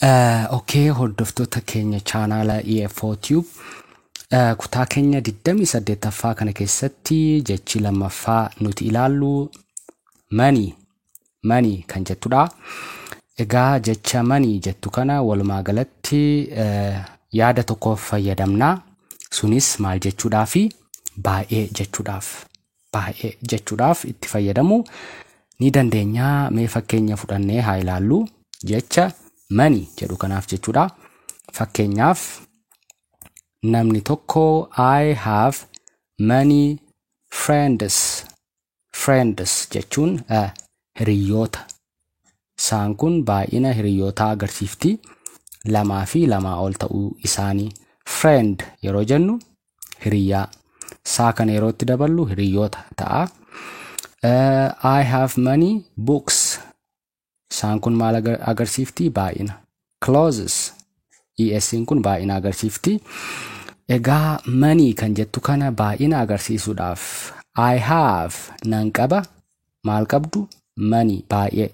Okay, hordoftoota keenya chaanaala EF4Tube kutaa keenya 28ffaa kana keessatti jechi lammaffaa nuti ilaallu money kan jettudha. Egaa jecha money jettu kana walumaa galatti yaada tokkoof fayyadamna. Sunis maal jechuudhaa fi baay'ee jechuudhaaf itti fayyadamu ni dandeenya. Mee fakkeenya fudhannee haa ilaallu. Jecha money jedhu kanaaf jechuudha. Fakkeenyaaf namni tokko I have many friends jechuun hiriyoota. Isaan kun baay'ina hiriyoota agarsiifti. Lamaa fi lamaa ol ta'uu isaanii. Friend yeroo jennu hiriyaa. Isaa kana yeroo itti daballu hiriyoota ta'a. I have many books. Isaan kun maal agarsiifti? Baay'ina. Clothes. ES'n kun baay'ina agarsiifti. Egaa money kan jettu kana baay'ina agarsiisuudhaaf I have nan qaba. Maal qabdu? Money baay'ee.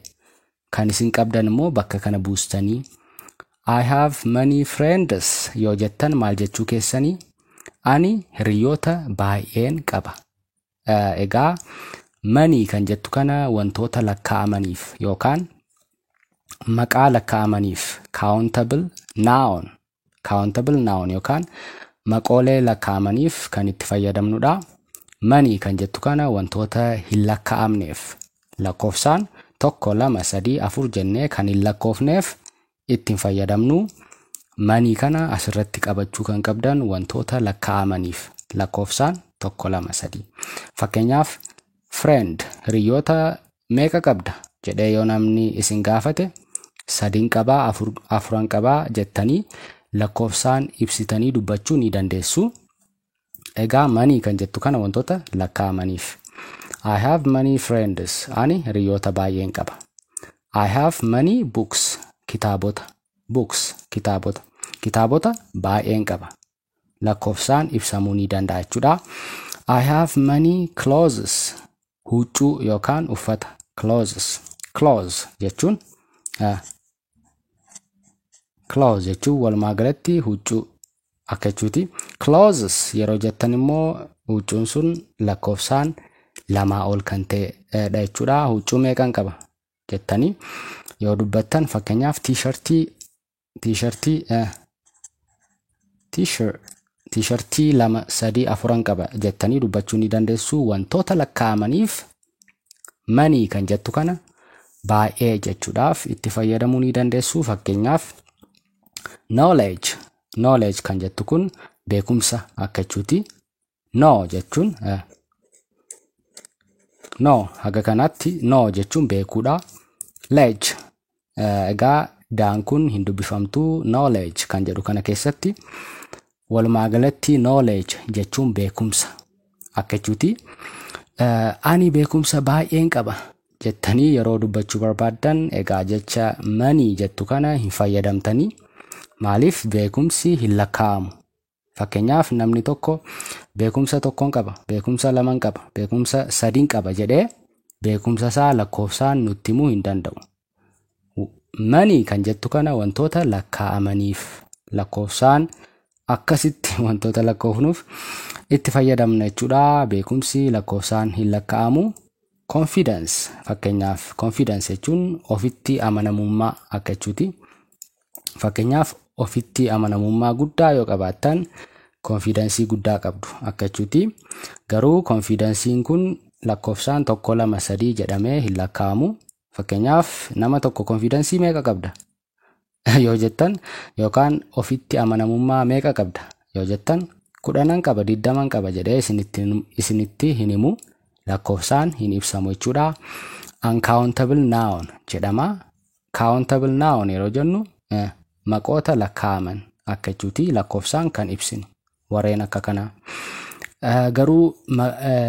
Kan isin qabdan immoo bakka kana buustanii I have many friends yoo jettan maal jechuu keessanii? Ani hiriyoota baay'een qaba. Egaa money kan jettu kana wantoota lakkaa'amaniif yookaan maqaa lakkaa'amaniif countable noun yookaan maqoolee lakkaa'amaniif kan itti fayyadamnudha. Money kan jettu kana wantoota hin lakkaa'amneef lakkoofsaan 1, 2, 3, 4 jennee kan hin lakkoofneef ittiin fayyadamnu. Money kana asirratti qabachuu kan qabdan wantoota lakkaa'amaniif lakkoofsaan 1, 2, 3. Fakkeenyaaf friend hiriyoota meeqa qabda jedhee yoo namni isin gaafate 3 qabaa 4 qabaa jettanii lakkoofsaan ibsitanii dubbachuu ni dandeessu. Egaa money kan jettu kana wantoota lakkaa'amaniif. I have many friends. Ani hiriyoota baay'een qaba. I have many books. Kitaabota baay'een qaba. Lakkoofsaan ibsamuu ni danda'a jechuudha. I have many clothes. Huccuu yookaan uffata. Clothes jechuun walumaa galatti huccuu akka jechuuti. Clothes yeroo jettan immoo huccuun sun lakkoofsaan 2 ol kan ta'edha jechuudha. Huccuu meeqan qaba jettanii yoo dubbattan fakkeenyaaf t-shirtii 2, 3, 4 qaba jettanii dubbachuu ni dandeessu. Wantoota lakkaa'amaniif money kan jettu kana baay'ee jechuudhaaf itti fayyadamuu ni dandeessu. Fakkeenyaaf knowledge kan jettu kun beekumsa akka jechuuti. No jechuun haga kanatti no jechuun beekuudha. Ledge egaa daan kun hin dubbifamtu. Knowledge kan jedhu kana keessatti walumaa galatti knowledge jechuun beekumsa akka jechuuti. Ani beekumsa baay'een qaba jettanii yeroo dubbachuu barbaaddan egaa jecha money jettu kana hin fayyadamtanii. Maaliif? Beekumsi hin lakkaa'amu. Fakkeenyaaf namni tokko beekumsa 1 qaba, beekumsa 2 qaba, beekumsa 3 qaba jedhee beekumsa isaa lakkoofsaan nutti himuu hin danda'u. Money kan jettu kana wantoota lakkaa'amaniif lakkoofsaan akkasitti wantoota lakkoofnuuf itti fayyadamna jechuudha. Beekumsi lakkoofsaan hin lakkaa'amu. Confidence fakkeenyaaf confidence jechuun ofitti amanamummaa akka jechuuti. Fakkeenyaaf ofitti amanamummaa guddaa yoo qabaattan confidence guddaa qabdu akka jechuuti. Garuu confidence'n kun lakkoofsaan 1, 2, 3 jedhamee hin lakkaa'amu. Fakkeenyaaf nama tokko confidence meeqa qabda yoo jettan yookaan ofitti amanamummaa meeqa qabda yoo jettan 10 qaba 20 qaba jedhee isinitti hin himu. Lakkoofsaan hin ibsamu jechuudha. Uncountable noun jedhama. Countable noun yeroo jennu maqoota lakkaa'aman akka jechuuti. Lakkoofsaan kan ibsinu warreen akka kanaa. Garuu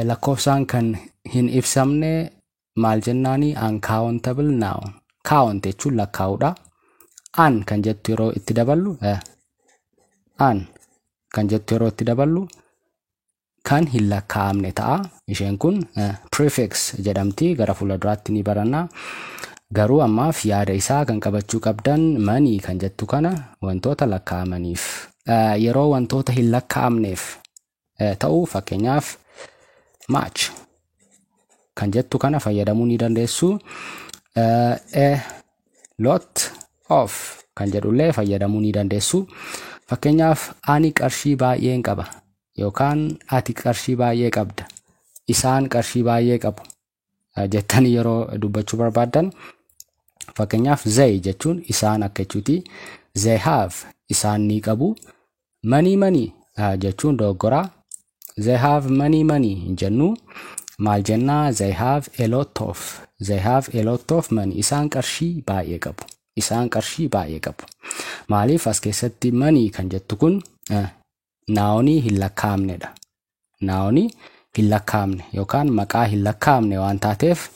lakkoofsaan kan hin ibsamne maal jennaani? Uncountable noun. Count jechuun lakkaa'uudha. An kan jettu yeroo itti daballu kan hin lakkaa'amne ta'a. Isheen kun prefix jedhamti. Gara fuulduraatti ni baranna. Garuu ammaaf yaada isaa kan qabachuu qabdan money kan jettu kana wantoota lakkaa'amaniif yeroo wantoota hin lakkaa'amneef ta'uu fakkeenyaaf much kan jettu kana fayyadamuu ni dandeessu. A lot of kan jedhullee fayyadamuu ni dandeessu. Fakkeenyaaf ani qarshii baay'een qaba yookaan ati qarshii baay'ee qabda, isaan qarshii baay'ee qabu jettanii yeroo dubbachuu barbaadan fakkeenyaaf they jechuun isaan akka jechuuti. They have isaan ni qabu. Money jechuun doggoraa. They have money hin jennu. Maal jennaa? They have a lot of money. Isaan qarshii baay'ee qabu. Isaan qarshii baay'ee qabu. Maaliif as keessatti money kan jettu kun naawonii hin lakkaa'amnedha. Naawonii hin lakkaa'amne yookaan maqaa hin lakkaa'amne waan taateef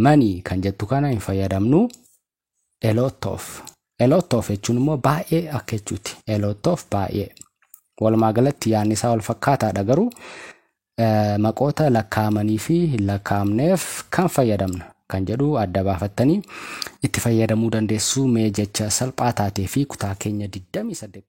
money kan jettu kana hin fayyadamnu. A lot of jechuun immoo baay'ee akka jechuuti. A lot of baay'ee. Walumaa galatti yaadni isaa wal fakkaataadha garuu maqoota lakkaa'amanii fi hin lakkaa'amneef kan fayyadamna kan jedhu adda baafattanii itti fayyadamuu dandeessu. Mee jecha salphaa taatee fi kutaa keenya 28